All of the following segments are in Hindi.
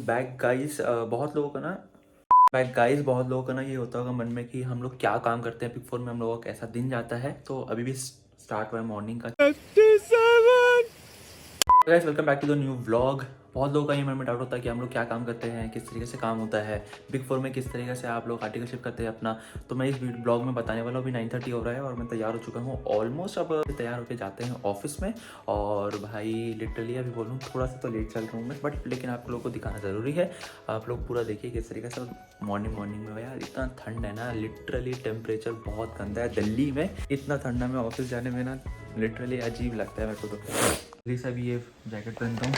Back guys. बहुत लोगों का ना ये होता होगा मन में कि हम लोग क्या काम करते हैं बिग फोर में, हम लोगों का कैसा दिन जाता है। तो अभी भी स्टार्ट हुआ है मॉर्निंग का। Guys welcome back to the new vlog. बहुत लोगों का ये मन में डाउट होता है कि हम लोग क्या काम करते हैं, किस तरीके से काम होता है बिग फोर में, किस तरीके से आप लोग आर्टिकलशिप करते हैं अपना। तो मैं इस ब्लॉग में बताने वाला हूँ। अभी 9:30 हो रहा है और मैं तैयार हो चुका हूँ ऑलमोस्ट। अब तैयार होकर जाते हैं ऑफिस में। और भाई लिटरली अभी बोलूँ थोड़ा सा तो लेट चल रहा हूँ मैं, बट लेकिन आप लोगों को दिखाना ज़रूरी है। आप लोग पूरा देखिए किस तरीके से मॉर्निंग में। यार इतना ठंड है ना, लिटरली टेम्परेचर बहुत गंदा है दिल्ली में। इतना ठंडा में ऑफिस जाने में ना लिटरली अजीब लगता है मेरे को। तो प्लीज अभी ये जैकेट पहनता हूँ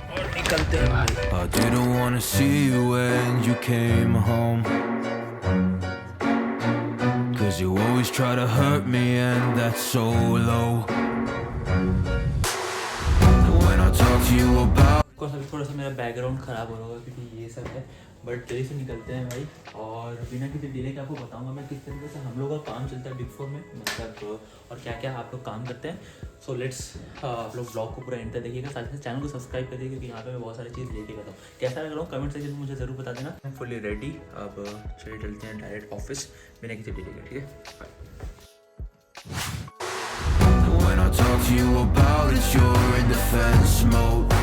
और निकलते हैं भाई। I didn't wanna see you when you came home, 'cause you always try to hurt me and that's so low. When I talk to you about थोड़ा सा मेरा बैकग्राउंड ख़राब हो रहा होगा क्योंकि ये सब है, बट जल्दी से निकलते हैं भाई। और बिना किसी डिले के आपको बताऊंगा मैं किस तरीके से हम लोग का काम चलता है बिग फोर में, मतलब और क्या क्या आप लोग काम करते हैं। सो लेट्स आप लोग ब्लॉग को पूरा एंड तक देखिएगा, साथ ही चैनल को सब्सक्राइब करिए क्योंकि यहाँ पे मैं बहुत सारी चीज़ लेके आता हूँ। कैसा लग रहा हूँ कमेंट सेक्शन में मुझे ज़रूर बता देना। मैं फुली रेडी, अब चलिए चलते हैं डायरेक्ट ऑफिस बिना किसी डिले के, ठीक है। when I talk to you about it, you're in defense mode.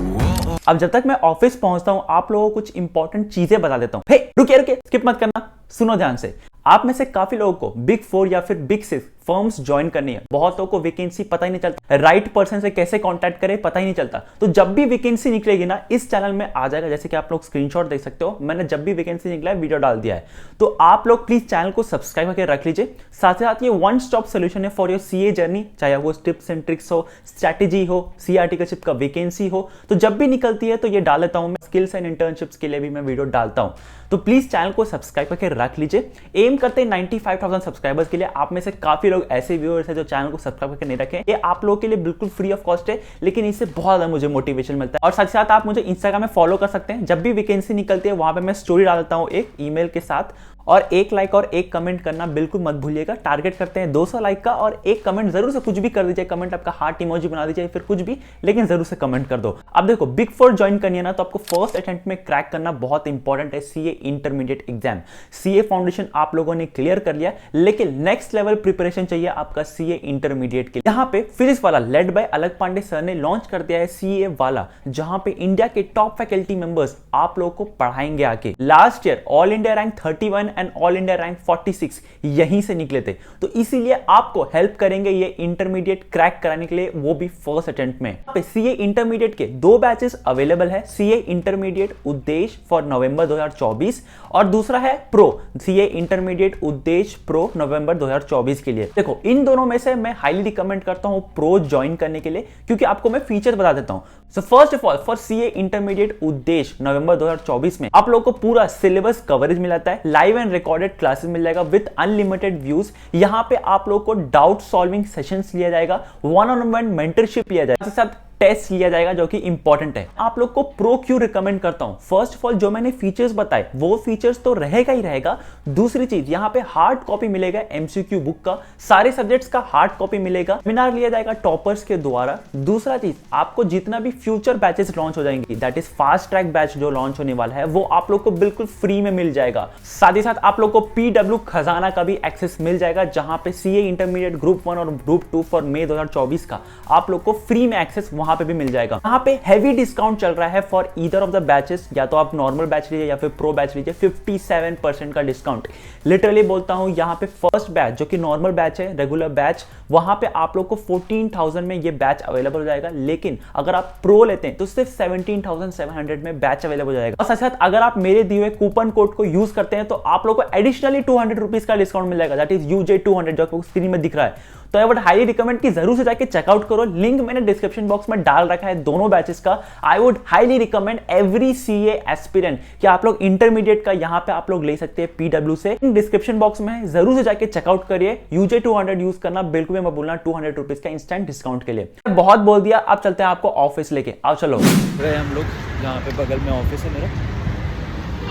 Whoa. अब जब तक मैं ऑफिस पहुंचता हूं आप लोगों को कुछ इंपॉर्टेंट चीजें बता देता हूं। हे रुकिए स्किप मत करना, सुनो ध्यान से। आप में से काफी लोगों को बिग फोर या फिर बिग सिक्स फर्म्स ज्वाइन करनी है। बहुत लोगों को वैकेंसी पता ही नहीं चलता, राइट पर्सन से कैसे कांटेक्ट करें पता ही नहीं चलता। तो जब भी वैकेंसी निकलेगी ना इस चैनल में आ जाएगा, जैसे कि आप लोग स्क्रीनशॉट देख सकते हो। मैंने जब भी वैकेंसी निकला है वीडियो डाल दिया है। तो आप लोग प्लीज चैनल को सब्सक्राइब करके रख लीजिए। साथ ही साथ ये वन स्टॉप सोल्यूशन है फॉर योर सीए जर्नी, चाहे वो टिप्स एंड ट्रिक्स हो, स्ट्रैटेजी हो, सी आर्टिकलशिप का वैकेंसी हो। तो जब भी निकलती है तो ये डाल देता हूं मैं। स्किल्स एंड इंटर्नशिप्स के लिए भी मैं वीडियो डालता हूं। तो प्लीज चैनल को सब्सक्राइब करके रख लीजिए। एम करते हैं 95,000 सब्सक्राइबर्स के लिए। आप में से काफी लोग ऐसे व्यूअर्स हैं जो चैनल को सब्सक्राइब करके नहीं रखे। ये आप लोगों के लिए बिल्कुल फ्री ऑफ कॉस्ट है, लेकिन इससे बहुत ज्यादा मुझे मोटिवेशन मिलता है। और साथ ही साथ आप मुझे इंस्टाग्राम में फॉलो कर सकते हैं। जब भी वैकेंसी निकलती है वहां पे मैं स्टोरी डाल देता हूं एक ईमेल के साथ। और एक लाइक और एक कमेंट करना बिल्कुल मत भूलिएगा। टारगेट करते हैं 200 लाइक का, और एक कमेंट जरूर से कुछ भी कर दीजिए। कमेंट आपका हार्ट इमोजी बना दीजिए, फिर कुछ भी, लेकिन जरूर से कमेंट कर दो। अब देखो बिग फोर ज्वाइन करनी है ना, तो आपको फर्स्ट अटेम्प्ट में क्रैक करना बहुत इंपॉर्टेंट है CA intermediate exam. CA foundation आप लोगों ने क्लियर कर लिया, लेकिन नेक्स्ट लेवल प्रिपरेशन चाहिए आपका सीए इंटरमीडिएट के लिए। यहाँ पे फिजिक्स वाला लेड बाय अलग पांडे सर ने लॉन्च कर दिया है सीए वाला, जहां पे इंडिया के टॉप फैकल्टी मेंबर्स आप लोगों को पढ़ाएंगे आके। Last year all India rank 31 and all India rank 46 यहीं से निकले थे। तो इसीलिए आपको हेल्प करेंगे ये इंटरमीडिएट क्रैक कराने के लिए, वो भी फर्स्ट अटेम्प्ट में। यहाँ पे सीए इंटरमीडिएट के 2 बैचेस अवेलेबल है। सीए इंटरमीडिएट उद्देश्य फॉर नवंबर 2024 और दूसरा है प्रो, सीए इंटरमीडिएट उद्देश्य प्रो नवंबर 2024 के लिए। देखो इन दोनों में से मैं हाईली रिकमेंड करता हूं प्रो ज्वाइन करने के लिए, क्योंकि आपको मैं फीचर बता देता हूं। So first of all for CA intermediate उद्देश्य नवंबर 2024 में आप लोग को पूरा सिलेबस कवरेज मिलता है। लाइव एंड रिकॉर्डेड क्लासेस मिल जाएगा विद अनलिमिटेड व्यूज। यहां पे आप लोग को डाउट सॉल्विंग सेशंस लिया जाएगा, वन ऑन वन मेंटरशिप लिया जाएगा, साथ टेस्ट लिया जाएगा जो कि इंपॉर्टेंट है। आप लोग को प्रो क्यों रिकमेंड करता हूं? फर्स्ट ऑफ ऑल जो मैंने फीचर्स बताए वो फीचर्स तो रहेगा ही रहेगा। दूसरी चीज यहां पे हार्ड कॉपी मिलेगा एमसीक्यू बुक का, सारे सब्जेक्ट्स का हार्ड कॉपी मिलेगा, सेमिनार लिया जाएगा टॉपर्स के द्वारा। दूसरा चीज आपको जितना भी फ्यूचर बैचेस लॉन्च हो जाएंगे, that is fast track batch जो लॉन्च होने वाला है, वो आप लोग को बिल्कुल फ्री में मिल जाएगा। साथ ही साथ आप लोग को पीडब्ल्यू खजाना का भी एक्सेस मिल जाएगा, जहां पे सीए इंटरमीडिएट ग्रुप 1 और ग्रुप 2 फॉर मई 2024 का आप लोग को फ्री में एक्सेस वहां पे भी मिल जाएगा। यहाँ पे हैवी डिस्काउंट चल रहा है for either of the batches, या तो आप नॉर्मल बैच लीजिए या फिर प्रो बैच लीजिए। 57% का डिस्काउंट लिटरली बोलता हूं। यहाँ पे फर्स्ट बैच जो कि नॉर्मल बैच है, रेगुलर बैच, वहां पे आप लोग को 14,000 में ये बैच अवेलेबल हो जाएगा। लेकिन अगर आप प्रो लेते हैं तो सिर्फ 17,700 में बैच अवेलेबल हो जाएगा। और साथ साथ अगर आप मेरे दिए हुए कूपन कोड को यूज करते हैं तो आप लोग को एडिशनली 200 रुपीज का डिस्काउंट मिल जाएगा, दैट इज UJ200 जो आपको स्क्रीन में दिख रहा है। तो आई वुड हाईली रिकमेंड कि जरूर से जाके चेकआउट करो। लिंक मैंने डिस्क्रिप्शन बॉक्स में डाल रखा है दोनों बैचेस का। I would highly recommend every CA aspirant कि आप लोग इंटरमीडिएट का यहाँ पे आप लोग ले सकते हैं पीडब्ल्यू से। डिस्क्रिप्शन बॉक्स में जरूर से जाके चेकआउट करिए। UJ200 यूज करना बिल्कुल भी मत भूलना 200 रुपीज का इंस्टेंट डिस्काउंट के लिए। बहुत बोल दिया, अब चलते हैं आपको ऑफिस लेके। आओ चलो गए हम लोग, यहाँ पे बगल में ऑफिस है मेरा,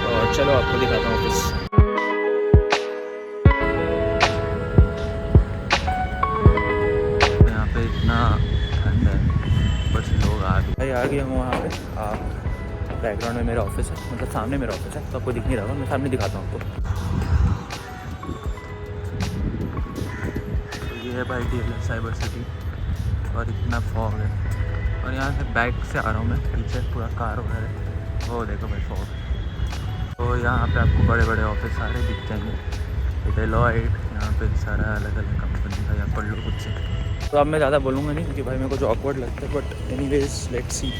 और चलो आपको दिखाता हूँ ऑफिस। इतना ठंड है, बस लोग आ गए। भाई आ गया हूँ वहाँ पे। बैकग्राउंड में मेरा ऑफिस है, मतलब सामने मेरा ऑफिस है, तो आपको दिख नहीं रहा होगा, मैं सामने दिखाता हूँ आपको। तो ये है भाई DLF साइबर सिटी और इतना फॉग है। और यहाँ से बैक से आ रहा हूँ मैं, पीछे पूरा कार वगैरह है, वो देखो भाई फॉग। तो यहाँ पे आपको बड़े बड़े ऑफिस सारे दिख जाएंगे, डेलॉइट, यहाँ पे सारा अलग अलग कंपनी का, या पढ़ लो खुद से। तो अब मैं ज़्यादा बोलूँगा नहीं क्योंकि भाई मेरे को जो ऑकवर्ड लगता है, बट एनीवेज लेट्स सी।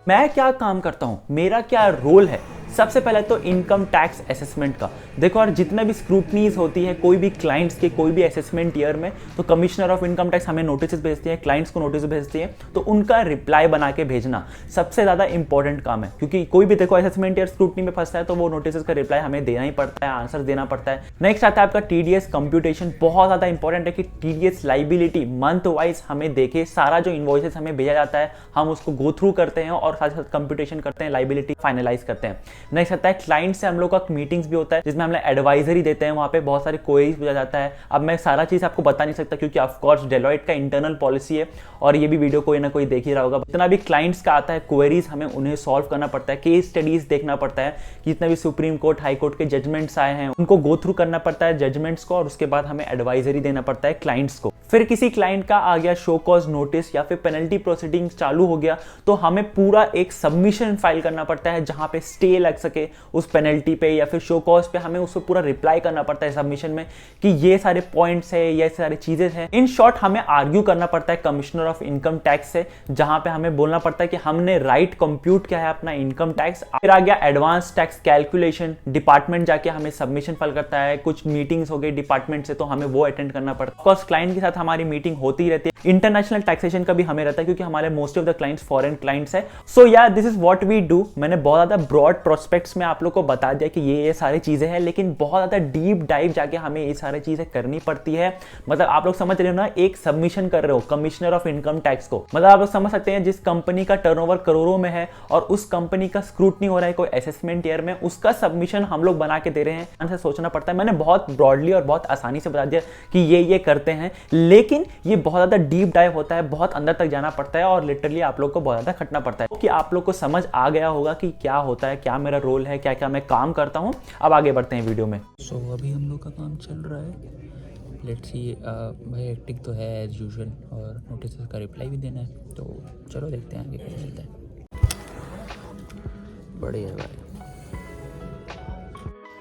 मैं क्या काम करता हूं, मेरा क्या रोल है। सबसे पहले तो इनकम टैक्स असेसमेंट का देखो, और जितना भी स्क्रूटनीज होती है कोई भी क्लाइंट्स के कोई भी असेसमेंट ईयर में, तो कमिश्नर ऑफ इनकम टैक्स हमें नोटिस भेजती है, क्लाइंट्स को नोटिस भेजती है, तो उनका रिप्लाई बना के भेजना सबसे ज़्यादा इंपॉर्टेंट काम है। क्योंकि कोई भी देखो असेसमेंट ईयर स्क्रूटनी में फंसता है तो वो नोटिस का रिप्लाई हमें देना ही पड़ता है, आंसर देना पड़ता है। नेक्स्ट आता है आपका TDS कंप्यूटेशन। बहुत ज़्यादा इंपॉर्टेंट है कि TDS लाइबिलिटी मंथ वाइज हमें देखे, सारा जो इन्वॉइसेस हमें भेजा जाता है हम उसको गो थ्रू करते हैं और साथ साथ कंप्यूटेशन करते हैं, लाइबिलिटी फाइनलाइज करते हैं। नेक्स्ट आता है क्लाइंट से हम लोग का मीटिंग्स भी होता है जिसमें हम लोग एडवाइजरी देते हैं, वहाँ पे बहुत सारे क्वेरीज पूछा जाता है। अब मैं सारा चीज़ आपको बता नहीं सकता क्योंकि ऑफ कोर्स डेलॉइट का इंटरनल पॉलिसी है और ये भी वीडियो कोई ना कोई देख ही रहा होगा। जितना भी क्लाइंट्स का आता है क्वेरीज हमें उन्हें सॉल्व करना पड़ता है, केस स्टडीज देखना पड़ता है, जितना भी सुप्रीम कोर्ट हाई कोर्ट के जजमेंट्स आए हैं उनको गो थ्रू करना पड़ता है जजमेंट्स को, और उसके बाद हमें एडवाइजरी देना पड़ता है क्लाइंट्स को। फिर किसी क्लाइंट का आ गया शो कॉज नोटिस या फिर पेनल्टी प्रोसीडिंग्स चालू हो गया, तो हमें पूरा एक सबमिशन फाइल करना पड़ता है जहां पे स्टे लग सके उस पेनल्टी पे या फिर शो कॉज पे। हमें उसको पूरा रिप्लाई करना पड़ता है सबमिशन में कि ये सारे पॉइंट्स है, ये सारी चीजें हैं। इन शॉर्ट हमें आर्ग्यू करना पड़ता है कमिश्नर ऑफ इनकम टैक्स से, जहां पे हमें बोलना पड़ता है कि हमने राइट कंप्यूट किया है अपना इनकम टैक्स। फिर आ गया एडवांस टैक्स कैलकुलेशन, डिपार्टमेंट जाके हमें सबमिशन फाइल करता है। कुछ मीटिंग्स हो गई डिपार्टमेंट से तो हमें वो अटेंड करना पड़ता है। ऑफकोर्स क्लाइंट के साथ हमारी मीटिंग होती रहती है। इंटरनेशनल टैक्सेशन का भी हमें रहता है क्योंकि हमारे most of the clients foreign clients है। So yeah this is what we do. मैंने बहुत ज्यादा ब्रॉड प्रोस्पेक्ट्स में आप लोग को बता दिया कि ये सारी चीजें हैं, लेकिन बहुत ज्यादा डीप डाइव जाके हमें ये सारी चीजें करनी पड़ती है। मतलब आप लोग समझ रहे हो ना, एक सबमिशन कर रहे हो कमिश्नर ऑफ इनकम टैक्स को, मतलब आप लोग समझ सकते हैं जिस कंपनी का टर्नओवर करोड़ों में है और उस कंपनी का स्क्रूटनी हो रहा है कोई असेसमेंट ईयर में, उसका सबमिशन हम लोग बना के दे रहे हैं। से सोचना पड़ता है। मैंने बहुत ब्रॉडली और बहुत आसानी से बता दिया कि ये करते हैं, लेकिन ये बहुत ज्यादा डीप डाइव होता है, बहुत अंदर तक जाना पड़ता है और लिटरली आप लोग को बहुत ज्यादा खटना पड़ता है। कि आप लोग को समझ आ गया होगा कि क्या होता है, क्या मेरा रोल है, क्या क्या मैं काम करता हूं। अब आगे बढ़ते हैं वीडियो में। सो अभी हम लोग का काम चल रहा है, लेट्स सी। भाई हेक्टिक तो है एज यूजुअल और नोटिस का रिप्लाई भी देना है, तो चलो देखते हैं आगे क्या चलता है। बढ़िया भाई।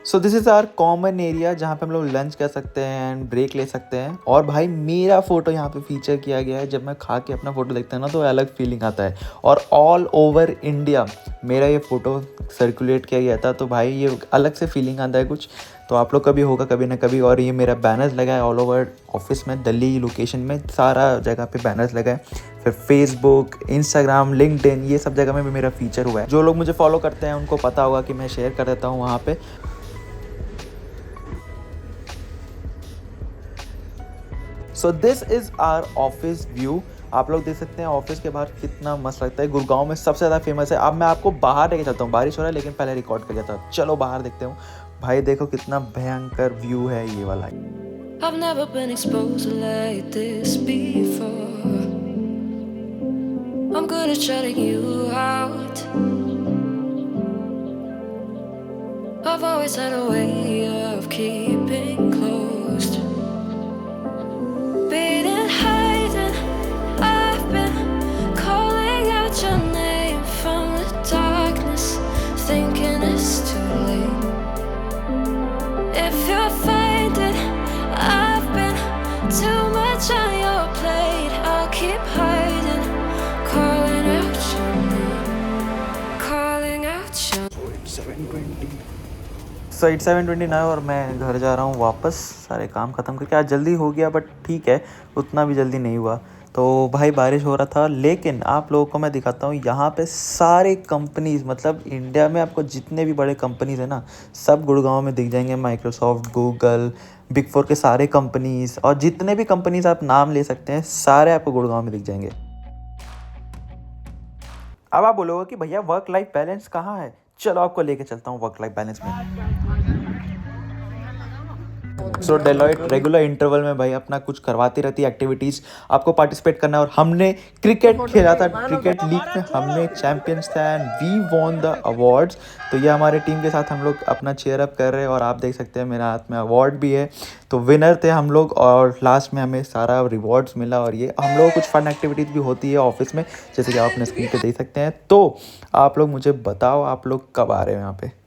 So this is our common area जहाँ पे हम लोग लंच कर सकते हैं एंड ब्रेक ले सकते हैं। और भाई मेरा फ़ोटो यहाँ पे फीचर किया गया है। जब मैं खा के अपना फ़ोटो देखता हूँ ना तो अलग फीलिंग आता है। और ऑल ओवर इंडिया मेरा ये फ़ोटो सर्कुलेट किया गया था, तो भाई ये अलग से फीलिंग आता है कुछ। तो आप लोग का भी होगा कभी ना कभी। और ये मेरा बैनर्स लगा है ऑल ओवर ऑफिस में, दिल्ली लोकेशन में सारा जगह पे बैनर्स लगा है। फिर फेसबुक, इंस्टाग्राम, लिंक्डइन, ये सब जगह में भी मेरा फीचर हुआ है। जो लोग मुझे फॉलो करते हैं उनको पता होगा कि मैं शेयर कर देता हूँ वहाँ पे। So this is our office view. आप लोग देख सकते हैं ऑफिस के बाहर कितना मस्त लगता है। गुड़गांव में सबसे ज़्यादा फेमस है। अब मैं आपको बाहर लेके चलता हूँ, बारिश हो रहा है लेकिन पहले रिकॉर्ड कर लिया था। चलो बाहर देखते हूँ। भाई देखो कितना भयंकर व्यू है ये वाला। I've never been exposed like this before. I'm good at shutting you out. I've always had a way of keeping closed. Being in hiding, I've been calling out your name from the darkness, thinking it's too late. If you're finding I've been too much on your plate, I'll keep hiding, calling out your name, calling out your name. So it's 7:29 और मैं घर जा रहा हूँ वापस। सारे काम ख़त्म करके। आज जल्दी हो गया बट ठीक है, उतना भी जल्दी नहीं हुआ। तो भाई बारिश हो रहा था, लेकिन आप लोगों को मैं दिखाता हूँ यहाँ पे सारे कंपनीज, मतलब इंडिया में आपको जितने भी बड़े कंपनीज है ना, सब गुड़गांव में दिख जाएंगे। माइक्रोसॉफ्ट, गूगल, बिग 4 के सारे कंपनीज और जितने भी कंपनीज आप नाम ले सकते हैं, सारे आपको गुड़गांव में दिख जाएंगे। अब आप बोलोगे कि भैया वर्क लाइफ बैलेंस कहाँ है? चलो आपको लेके चलता हूँ वर्क लाइफ बैलेंस में। सो डेलॉयट रेगुलर इंटरवल में भाई अपना कुछ करवाती रहती है एक्टिविटीज़, आपको पार्टिसिपेट करना है। और हमने क्रिकेट खेला था, क्रिकेट लीग में हमने चैंपियंस था and we won the awards. तो ये हमारे टीम के साथ हम लोग अपना चेयर अप कर रहे हैं और आप देख सकते हैं मेरे हाथ में अवार्ड भी है। तो विनर थे हम लोग और लास्ट में हमें सारा रिवॉर्ड्स मिला। और ये हम लोग कुछ फन एक्टिविटीज़ भी होती है ऑफिस में, जैसे कि आप अपने स्क्रीन पे देख सकते हैं। तो आप लोग मुझे बताओ, आप लोग कब आ रहे हो यहाँ पे?